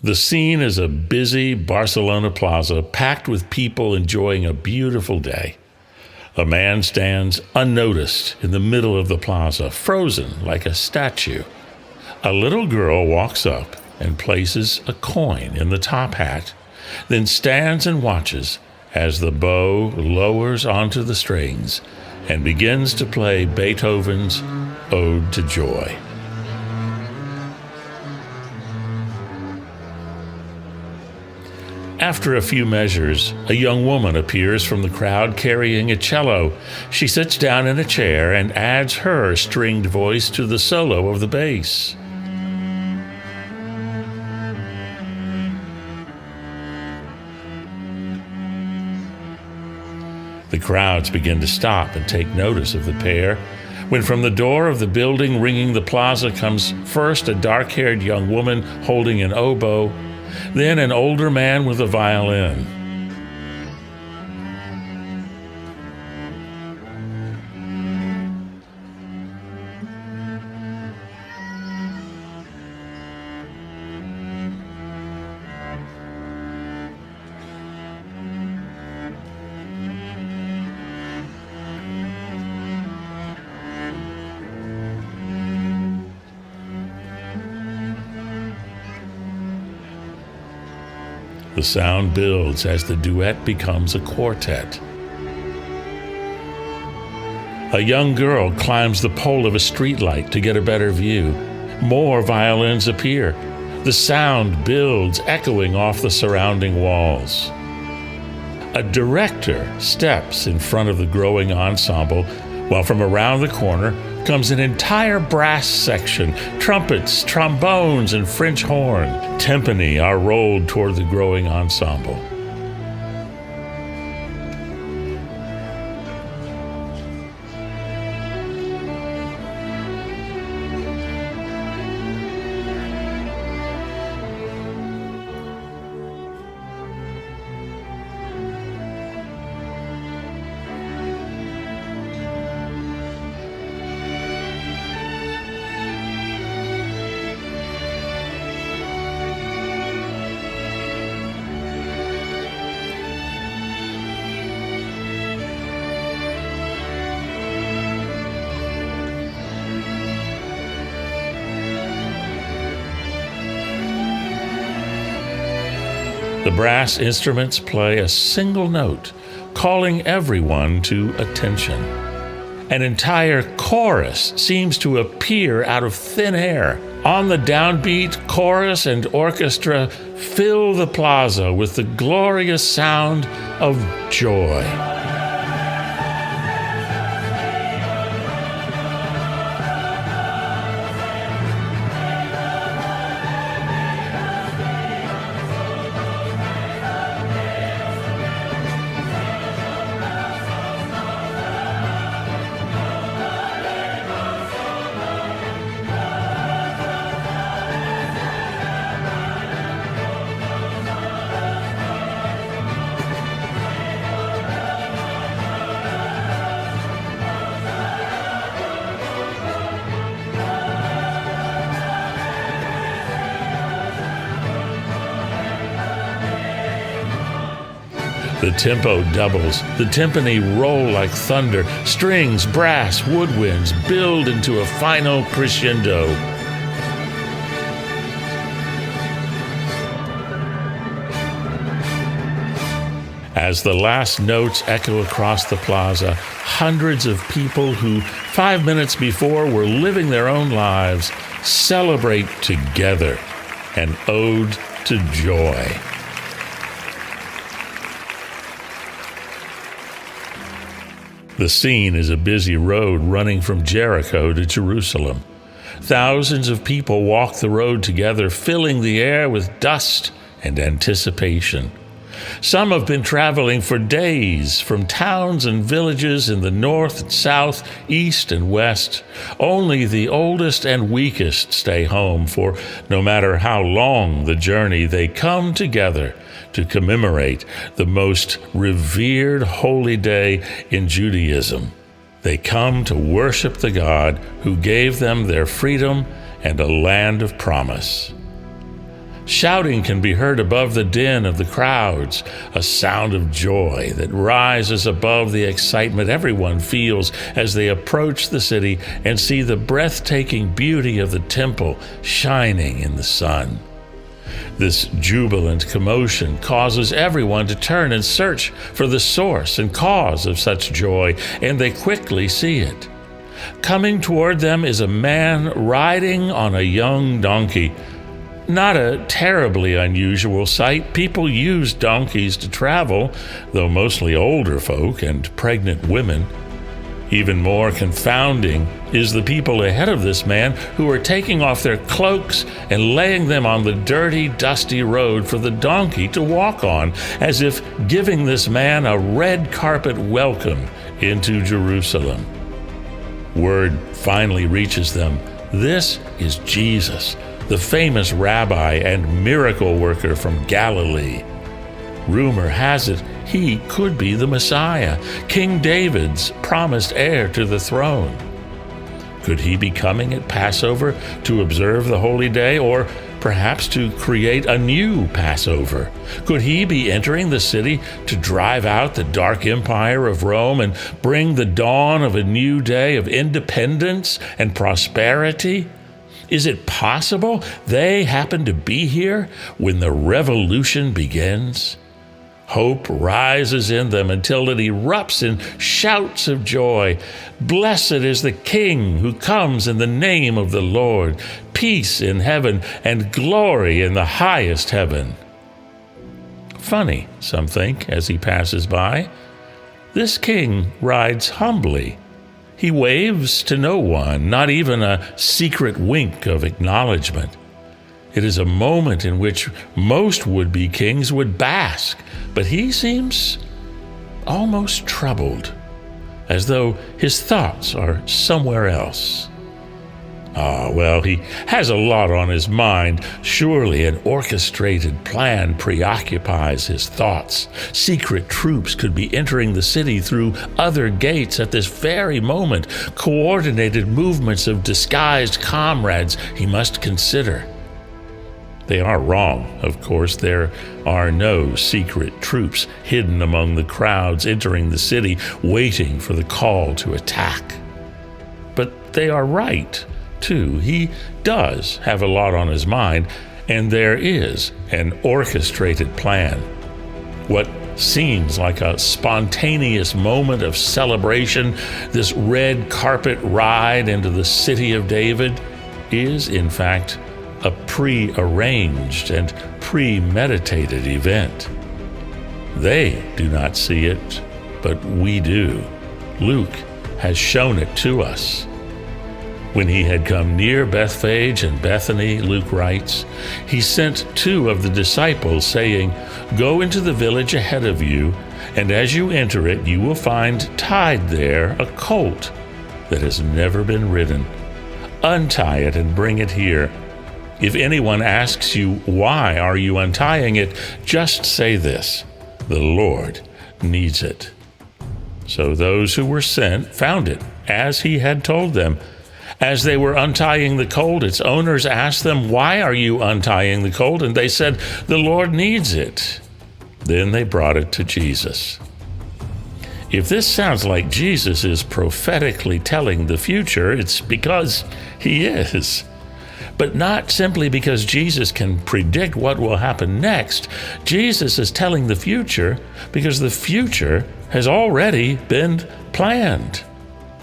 The scene is a busy Barcelona plaza packed with people enjoying a beautiful day. A man stands unnoticed in the middle of the plaza, frozen like a statue. A little girl walks up and places a coin in the top hat, then stands and watches as the bow lowers onto the strings and begins to play Beethoven's Ode to Joy. After a few measures, a young woman appears from the crowd carrying a cello. She sits down in a chair and adds her stringed voice to the solo of the bass. The crowds begin to stop and take notice of the pair, when from the door of the building ringing the plaza comes first a dark-haired young woman holding an oboe, then an older man with a violin. The sound builds as the duet becomes a quartet. A young girl climbs the pole of a streetlight to get a better view. More violins appear. The sound builds, echoing off the surrounding walls. A director steps in front of the growing ensemble, while from around the corner comes an entire brass section, trumpets, trombones, and French horn. Timpani are rolled toward the growing ensemble. The brass instruments play a single note, calling everyone to attention. An entire chorus seems to appear out of thin air. On the downbeat, chorus and orchestra fill the plaza with the glorious sound of joy. The tempo doubles. The timpani roll like thunder. Strings, brass, woodwinds build into a final crescendo. As the last notes echo across the plaza, hundreds of people who 5 minutes before were living their own lives celebrate together an ode to joy. The scene is a busy road running from Jericho to Jerusalem. Thousands of people walk the road together, filling the air with dust and anticipation. Some have been traveling for days from towns and villages in the north and south, east and west. Only the oldest and weakest stay home, for no matter how long the journey, they come together to commemorate the most revered holy day in Judaism. They come to worship the God who gave them their freedom and a land of promise. Shouting can be heard above the din of the crowds, a sound of joy that rises above the excitement everyone feels as they approach the city and see the breathtaking beauty of the temple shining in the sun. This jubilant commotion causes everyone to turn and search for the source and cause of such joy, and they quickly see it. Coming toward them is a man riding on a young donkey. Not a terribly unusual sight. People use donkeys to travel, though mostly older folk and pregnant women. Even more confounding is the people ahead of this man who are taking off their cloaks and laying them on the dirty, dusty road for the donkey to walk on, as if giving this man a red carpet welcome into Jerusalem. Word finally reaches them. This is Jesus, the famous rabbi and miracle worker from Galilee. Rumor has it he could be the Messiah, King David's promised heir to the throne. Could he be coming at Passover to observe the holy day, or perhaps to create a new Passover? Could he be entering the city to drive out the dark empire of Rome and bring the dawn of a new day of independence and prosperity? Is it possible they happen to be here when the revolution begins? Hope rises in them until it erupts in shouts of joy. Blessed is the King who comes in the name of the Lord. Peace in heaven and glory in the highest heaven. Funny, some think, as he passes by. This king rides humbly. He waves to no one, not even a secret wink of acknowledgement. It is a moment in which most would-be kings would bask, but he seems almost troubled, as though his thoughts are somewhere else. Well, he has a lot on his mind. Surely an orchestrated plan preoccupies his thoughts. Secret troops could be entering the city through other gates at this very moment. Coordinated movements of disguised comrades he must consider. They are wrong, of course. There are no secret troops hidden among the crowds entering the city, waiting for the call to attack. But they are right, too. He does have a lot on his mind, and there is an orchestrated plan. What seems like a spontaneous moment of celebration, this red carpet ride into the city of David, is, in fact, a pre-arranged and premeditated event. They do not see it, but we do. Luke has shown it to us. When he had come near Bethphage and Bethany, Luke writes, he sent 2 of the disciples, saying, "Go into the village ahead of you, and as you enter it, you will find tied there a colt that has never been ridden. Untie it and bring it here. If anyone asks you, 'Why are you untying it?' just say this, 'The Lord needs it.'" So those who were sent found it, as he had told them. As they were untying the colt, its owners asked them, "Why are you untying the colt?" And they said, "The Lord needs it." Then they brought it to Jesus. If this sounds like Jesus is prophetically telling the future, it's because he is. But not simply because Jesus can predict what will happen next. Jesus is telling the future because the future has already been planned.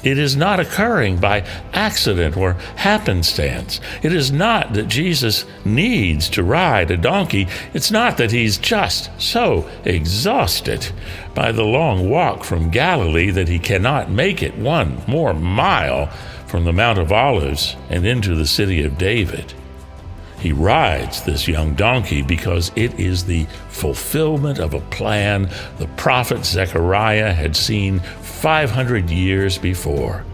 It is not occurring by accident or happenstance. It is not that Jesus needs to ride a donkey. It's not that he's just so exhausted by the long walk from Galilee that he cannot make it 1 more mile from the Mount of Olives and into the city of David. He rides this young donkey because it is the fulfillment of a plan the prophet Zechariah had seen 500 years before.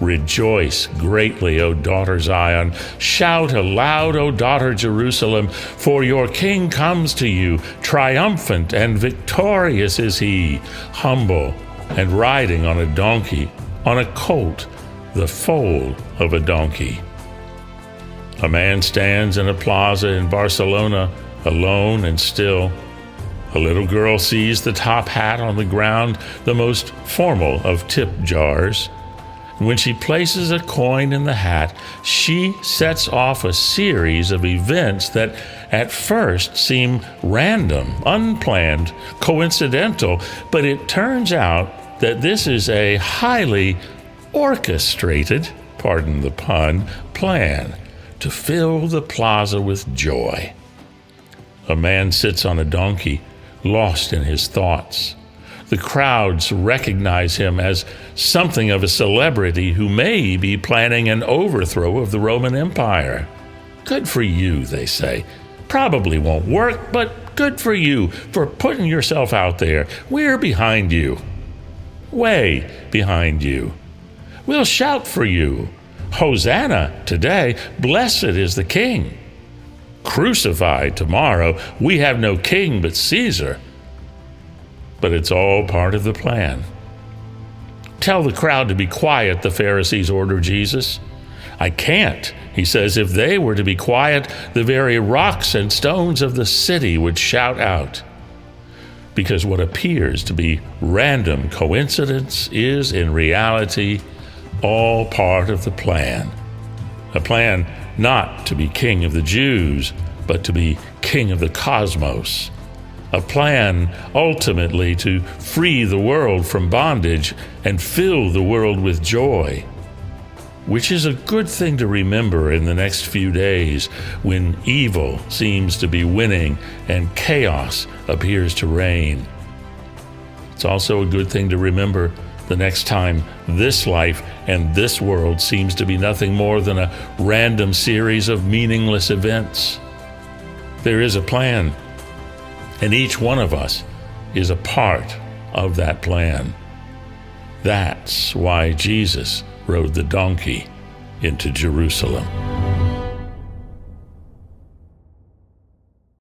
Rejoice greatly, O daughter Zion. Shout aloud, O daughter Jerusalem, for your king comes to you. Triumphant and victorious is he, humble and riding on a donkey, on a colt, the foal of a donkey. A man stands in a plaza in Barcelona, alone and still. A little girl sees the top hat on the ground, the most formal of tip jars. When she places a coin in the hat, she sets off a series of events that at first seem random, unplanned, coincidental, but it turns out that this is a highly orchestrated, pardon the pun, plan to fill the plaza with joy. A man sits on a donkey, lost in his thoughts. The crowds recognize him as something of a celebrity who may be planning an overthrow of the Roman Empire. Good for you, they say. Probably won't work, but good for you for putting yourself out there. We're behind you. Way behind you. We'll shout for you. Hosanna today, blessed is the King. Crucified tomorrow, we have no king but Caesar. But it's all part of the plan. Tell the crowd to be quiet, the Pharisees order Jesus. I can't, he says. If they were to be quiet, the very rocks and stones of the city would shout out. Because what appears to be random coincidence is in reality all part of the plan. A plan not to be king of the Jews, but to be king of the cosmos. A plan ultimately to free the world from bondage and fill the world with joy, which is a good thing to remember in the next few days when evil seems to be winning and chaos appears to reign. It's also a good thing to remember the next time this life and this world seems to be nothing more than a random series of meaningless events. There is a plan, and each one of us is a part of that plan. That's why Jesus rode the donkey into Jerusalem.